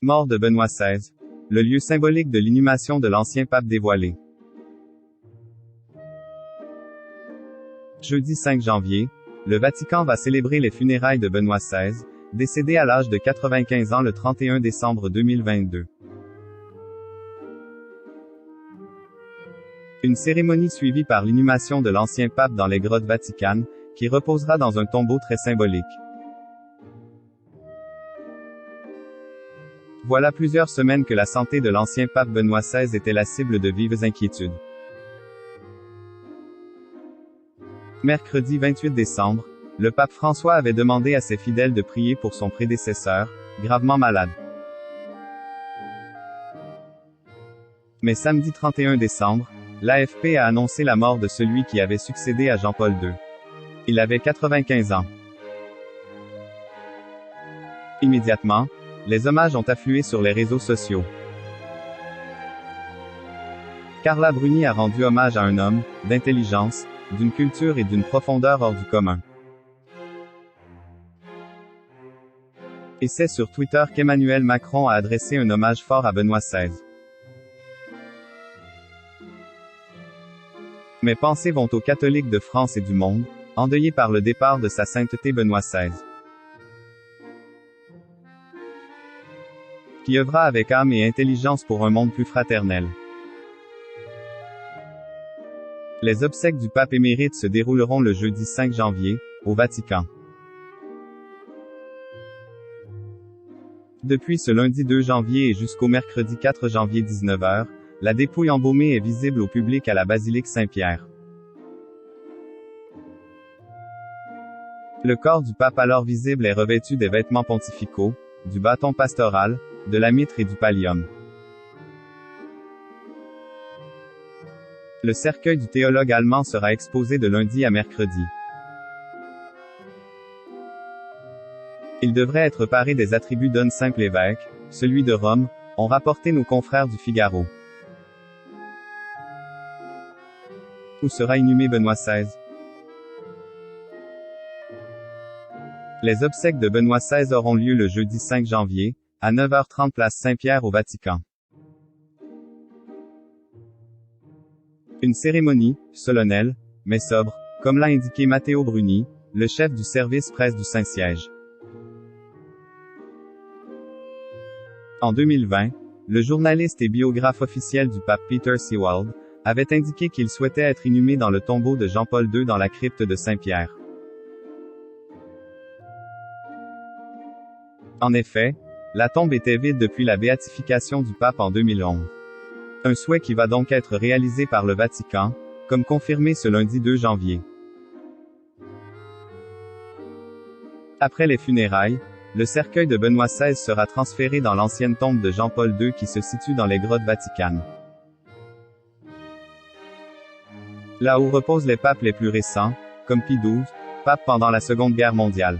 Mort de Benoît XVI. Le lieu symbolique de l'inhumation de l'ancien pape dévoilé. Jeudi 5 janvier, le Vatican va célébrer les funérailles de Benoît XVI, décédé à l'âge de 95 ans le 31 décembre 2022. Une cérémonie suivie par l'inhumation de l'ancien pape dans les grottes vaticanes, qui reposera dans un tombeau très symbolique. Voilà plusieurs semaines que la santé de l'ancien pape Benoît XVI était la cible de vives inquiétudes. Mercredi 28 décembre, le pape François avait demandé à ses fidèles de prier pour son prédécesseur, gravement malade. Mais samedi 31 décembre, l'AFP a annoncé la mort de celui qui avait succédé à Jean-Paul II. Il avait 95 ans. Immédiatement, les hommages ont afflué sur les réseaux sociaux. Carla Bruni a rendu hommage à un homme, d'intelligence, d'une culture et d'une profondeur hors du commun. Et c'est sur Twitter qu'Emmanuel Macron a adressé un hommage fort à Benoît XVI. Mes pensées vont aux catholiques de France et du monde, endeuillés par le départ de sa sainteté Benoît XVI. Qui œuvra avec âme et intelligence pour un monde plus fraternel. Les obsèques du pape émérite se dérouleront le jeudi 5 janvier, au Vatican. Depuis ce lundi 2 janvier et jusqu'au mercredi 4 janvier 19h, la dépouille embaumée est visible au public à la basilique Saint-Pierre. Le corps du pape alors visible est revêtu des vêtements pontificaux, du bâton pastoral, de la mitre et du pallium. Le cercueil du théologue allemand sera exposé de lundi à mercredi. Il devrait être paré des attributs d'un simple évêque, celui de Rome, ont rapporté nos confrères du Figaro. Où sera inhumé Benoît XVI? Les obsèques de Benoît XVI auront lieu le jeudi 5 janvier, à 9h30 place Saint-Pierre au Vatican. Une cérémonie, solennelle, mais sobre, comme l'a indiqué Matteo Bruni, le chef du service presse du Saint-Siège. En 2020, le journaliste et biographe officiel du pape Peter Sewald avait indiqué qu'il souhaitait être inhumé dans le tombeau de Jean-Paul II dans la crypte de Saint-Pierre. En effet, la tombe était vide depuis la béatification du pape en 2011. Un souhait qui va donc être réalisé par le Vatican, comme confirmé ce lundi 2 janvier. Après les funérailles, le cercueil de Benoît XVI sera transféré dans l'ancienne tombe de Jean-Paul II qui se situe dans les grottes vaticanes. Là où reposent les papes les plus récents, comme Pie XII, pape pendant la Seconde Guerre mondiale.